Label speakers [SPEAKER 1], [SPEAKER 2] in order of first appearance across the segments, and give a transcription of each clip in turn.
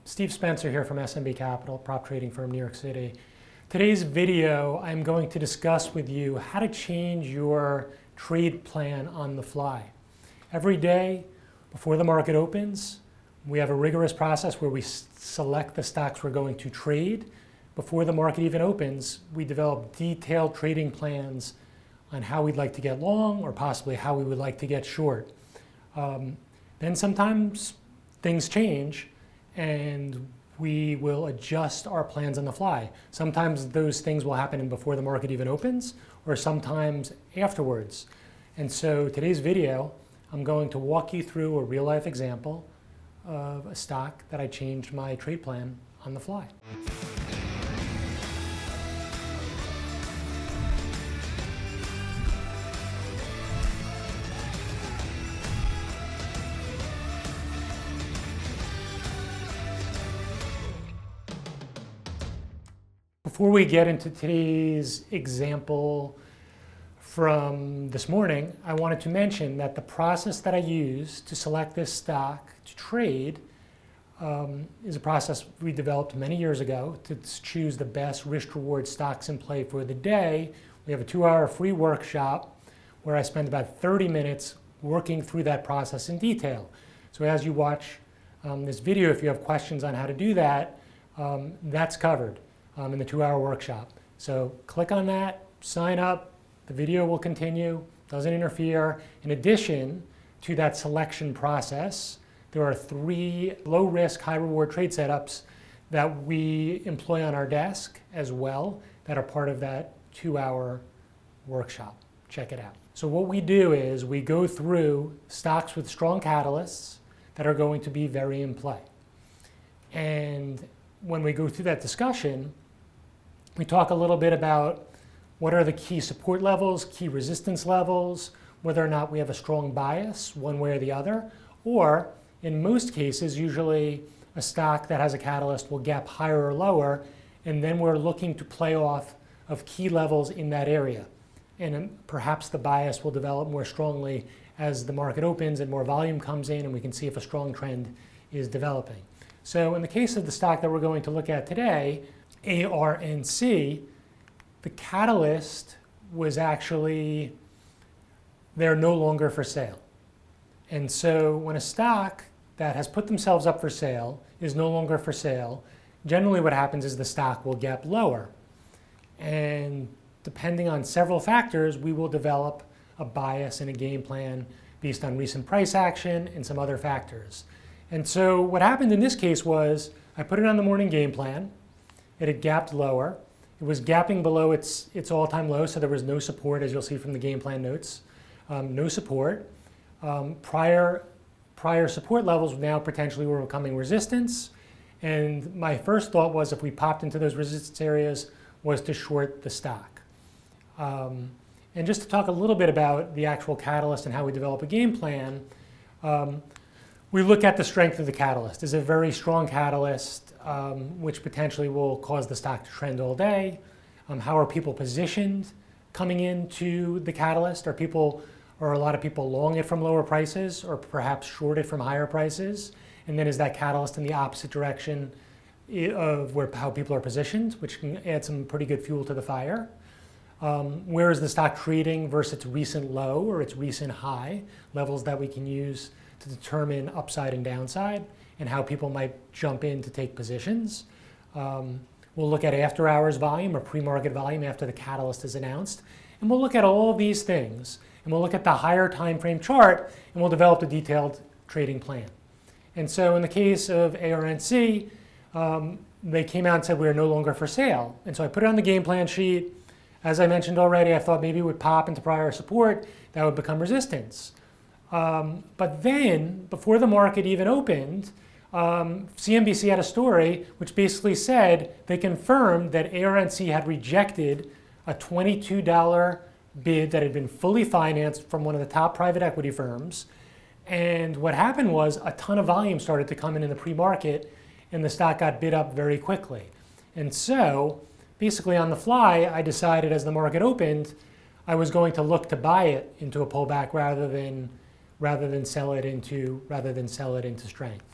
[SPEAKER 1] Steve Spencer here from SMB Capital, prop trading firm, New York City. Today's video, I'm going to discuss with you how to change your trade plan on the fly. Every day before the market opens, we have a rigorous process where we select the stocks we're going to trade. Before the market even opens, we develop detailed trading plans on how we'd like to get long or possibly how we would like to get short. Then sometimes things change and we will adjust our plans on the fly. Sometimes those things will happen before the market even opens or sometimes afterwards. And so today's video, I'm going to walk you through a real life example of a stock that I changed my trade plan on the fly. Before we get into today's example from this morning, I wanted to mention that the process that I used to select this stock to trade is a process we developed many years ago to choose the best risk-reward stocks in play for the day. We have a 2-hour free workshop where I spend about 30 minutes working through that process in detail. So as you watch this video, if you have questions on how to do that, that's covered in the 2-hour workshop. So click on that, sign up, the video will continue, doesn't interfere. In addition to that selection process, there are 3 low-risk, high-reward trade setups that we employ on our desk as well that are part of that 2-hour workshop. Check it out. So what we do is we go through stocks with strong catalysts that are going to be very in play. And when we go through that discussion, we talk a little bit about what are the key support levels, key resistance levels, whether or not we have a strong bias one way or the other, or in most cases, usually a stock that has a catalyst will gap higher or lower, and then we're looking to play off of key levels in that area. And perhaps the bias will develop more strongly as the market opens and more volume comes in and we can see if a strong trend is developing. So in the case of the stock that we're going to look at today, ARNC, the catalyst was actually they're no longer for sale. And so when a stock that has put themselves up for sale is no longer for sale, generally what happens is the stock will gap lower. And depending on several factors, we will develop a bias and a game plan based on recent price action and some other factors. And so what happened in this case was I put it on the morning game plan. It had gapped lower. It was gapping below its all-time low, so there was no support, as you'll see from the game plan notes. No support. Prior support levels now potentially were becoming resistance. And my first thought was if we popped into those resistance areas was to short the stock. And just to talk a little bit about the actual catalyst and how we develop a game plan, we look at the strength of the catalyst. Is it a very strong catalyst, which potentially will cause the stock to trend all day? How are people positioned coming into the catalyst? Are a lot of people long it from lower prices or perhaps short it from higher prices? And then is that catalyst in the opposite direction of how people are positioned, which can add some pretty good fuel to the fire? Where is the stock trading versus its recent low or its recent high, levels that we can use to determine upside and downside and how people might jump in to take positions. We'll look at after hours volume or pre-market volume after the catalyst is announced. And we'll look at all of these things. And we'll look at the higher time frame chart and we'll develop a detailed trading plan. And so in the case of ARNC, they came out and said we're no longer for sale. And so I put it on the game plan sheet. As I mentioned already, I thought maybe it would pop into prior support. That would become resistance. But then, before the market even opened, CNBC had a story which basically said they confirmed that ARNC had rejected a $22 bid that had been fully financed from one of the top private equity firms. And what happened was a ton of volume started to come in the pre-market and the stock got bid up very quickly. And so, basically on the fly, I decided as the market opened, I was going to look to buy it into a pullback rather than sell it into strength.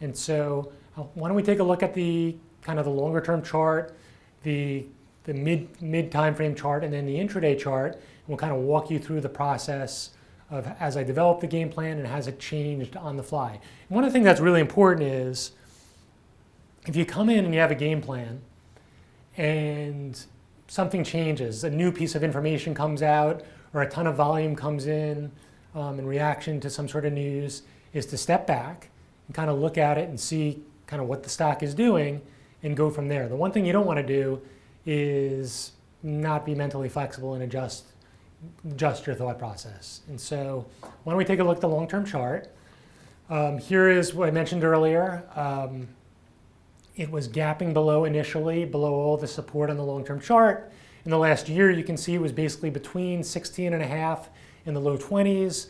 [SPEAKER 1] And so Why don't we take a look at the kind of the longer term chart, the mid time frame chart, and then the intraday chart. And we'll kind of walk you through the process of as I developed the game plan and has it changed on the fly. And one of the things that's really important is if you come in and you have a game plan and something changes, a new piece of information comes out or a ton of volume comes in reaction to some sort of news, is to step back and kind of look at it and see kind of what the stock is doing and go from there. The one thing you don't want to do is not be mentally flexible and adjust your thought process. And so why don't we take a look at the long-term chart. Here is what I mentioned earlier. It was gapping below initially, below all the support on the long-term chart. In the last year, you can see it was basically between 16.5 and the low 20s.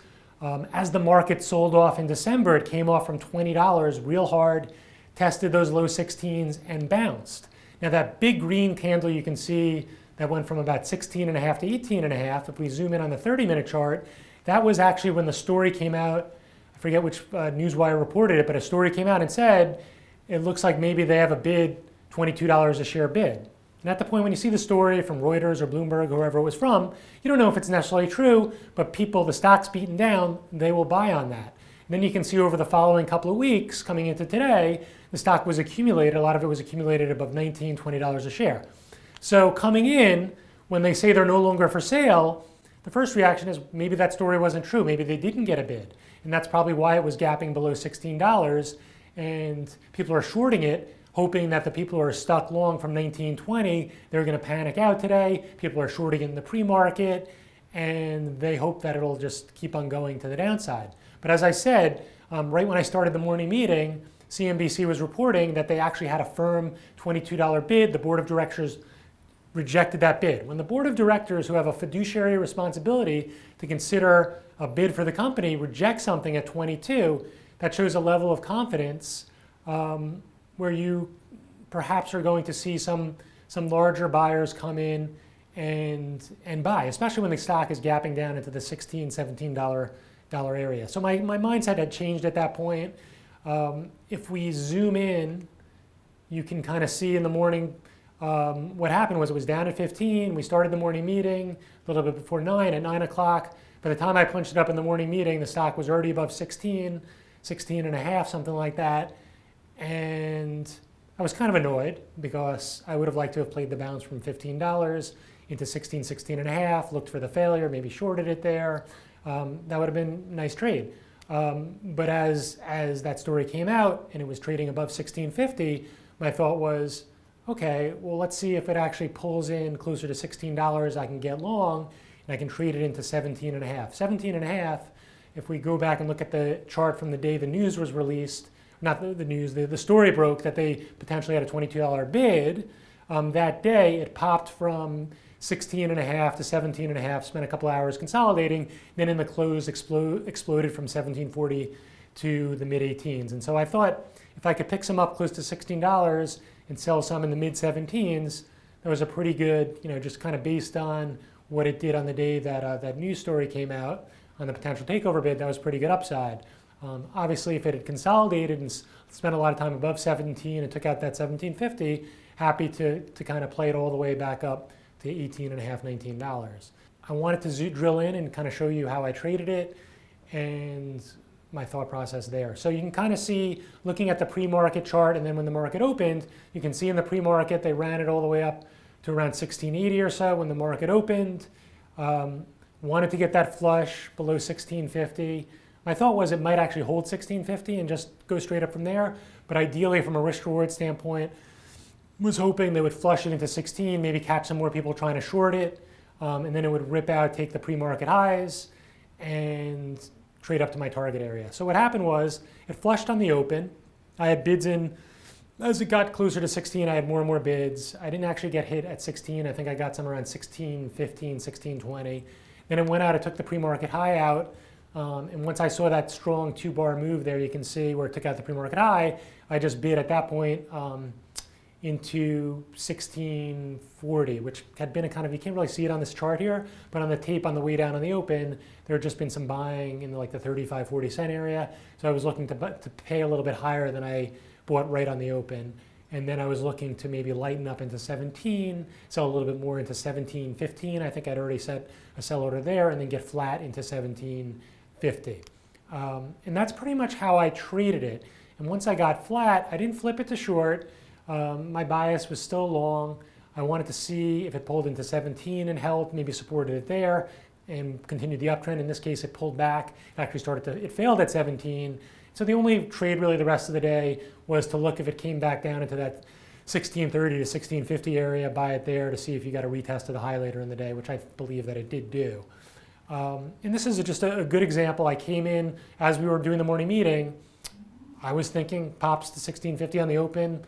[SPEAKER 1] As the market sold off in December, it came off from $20 real hard, tested those low 16s and bounced. Now that big green candle you can see that went from about 16.5 to 18.5, if we zoom in on the 30-minute chart, that was actually when the story came out. I forget which newswire reported it, but a story came out and said, it looks like maybe they have a bid, $22 a share bid. And at the point when you see the story from Reuters or Bloomberg, whoever it was from, you don't know if it's necessarily true, but people, the stock's beaten down, they will buy on that. And then you can see over the following couple of weeks, coming into today, the stock was accumulated, a lot of it was accumulated above $19, $20 a share. So coming in, when they say they're no longer for sale, the first reaction is maybe that story wasn't true, maybe they didn't get a bid. And that's probably why it was gapping below $16, and people are shorting it, hoping that the people who are stuck long from 1920, they're going to panic out today. People are shorting it in the pre-market, and they hope that it'll just keep on going to the downside. But as I said, right when I started the morning meeting, CNBC was reporting that they actually had a firm $22 bid. The board of directors rejected that bid. When the board of directors, who have a fiduciary responsibility to consider a bid for the company, reject something at 22, that shows a level of confidence where you perhaps are going to see some larger buyers come in and buy, especially when the stock is gapping down into the $16, $17 area. So my mindset had changed at that point. If we zoom in, you can kind of see in the morning what happened was it was down at 15. We started the morning meeting a little bit before 9, at 9 o'clock. By the time I punched it up in the morning meeting, the stock was already above 16, 16.5, something like that. And I was kind of annoyed because I would have liked to have played the bounce from $15 into 16, 16.5, looked for the failure, maybe shorted it there. That would have been a nice trade. But as that story came out and it was trading above 16.50, my thought was, okay, well, let's see if it actually pulls in closer to $16, I can get long and I can trade it into 17.5. 17.5, if we go back and look at the chart from the day the news was released, not the news, the story broke that they potentially had a $22 bid. That day, it popped from 16.5 to 17.5, spent a couple hours consolidating, then in the close exploded from 17.40 to the mid-18s. And so I thought if I could pick some up close to $16 and sell some in the mid-17s, that was a pretty good, just kind of based on what it did on the day that that news story came out on the potential takeover bid, that was pretty good upside. Obviously, if it had consolidated and spent a lot of time above 17 and took out that 17.50, happy to kind of play it all the way back up to $18.5, $19. I wanted to drill in and kind of show you how I traded it and my thought process there. So you can kind of see, looking at the pre-market chart, and then when the market opened, you can see in the pre-market they ran it all the way up to around 1680 or so when the market opened. Wanted to get that flush below 1650. My thought was it might actually hold 1650 and just go straight up from there. But ideally, from a risk-reward standpoint, was hoping they would flush it into 16, maybe catch some more people trying to short it, and then it would rip out, take the pre-market highs, and trade up to my target area. So what happened was it flushed on the open. I had bids in. As it got closer to 16, I had more and more bids. I didn't actually get hit at 16. I think I got some around 16.15, 16.20. Then it went out, it took the pre-market high out. And once I saw that strong 2-bar move there, you can see where it took out the pre-market high, I just bid at that point into 1640, which had been a kind of, you can't really see it on this chart here, but on the tape on the way down on the open, there had just been some buying in like the 35, 40 cent area. So I was looking to pay a little bit higher than I bought right on the open. And then I was looking to maybe lighten up into 17, sell a little bit more into 17.15. I think I'd already set a sell order there, and then get flat into 17.50. And that's pretty much how I traded it. And once I got flat, I didn't flip it to short. My bias was still long. I wanted to see if it pulled into 17 and held, maybe supported it there and continued the uptrend. In this case, it pulled back. It actually it failed at 17. So the only trade really the rest of the day was to look if it came back down into that 1630 to 1650 area, buy it there to see if you got a retest of the high later in the day, which I believe that it did do. And this is just a good example. I came in as we were doing the morning meeting. I was thinking pops to 1650 on the open.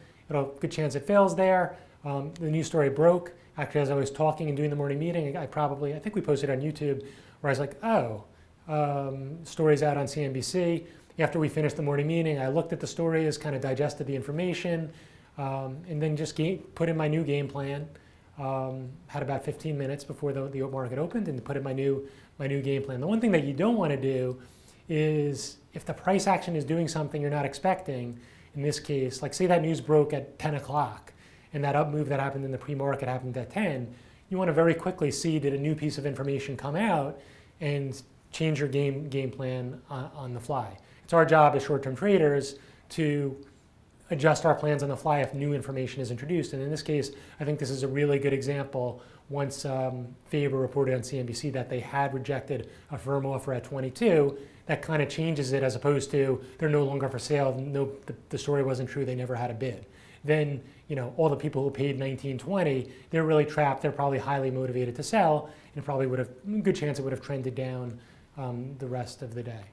[SPEAKER 1] Good chance it fails there. The news story broke. Actually, as I was talking and doing the morning meeting, I think we posted on YouTube where I was like, oh, story's out on CNBC. After we finished the morning meeting, I looked at the stories, kind of digested the information, and then just put in my new game plan. Had about 15 minutes before the market opened, and put in my new game plan. The one thing that you don't want to do is if the price action is doing something you're not expecting, in this case, like say that news broke at 10 o'clock, and that up move that happened in the pre-market happened at 10, you want to very quickly see did a new piece of information come out and change your game plan on the fly. It's our job as short-term traders to adjust our plans on the fly if new information is introduced. And in this case, I think this is a really good example. Once Faber reported on CNBC that they had rejected a firm offer at 22, that kind of changes it as opposed to they're no longer for sale. No, the story wasn't true. They never had a bid. Then all the people who paid 19.20, they're really trapped. They're probably highly motivated to sell, and probably good chance it would have trended down the rest of the day.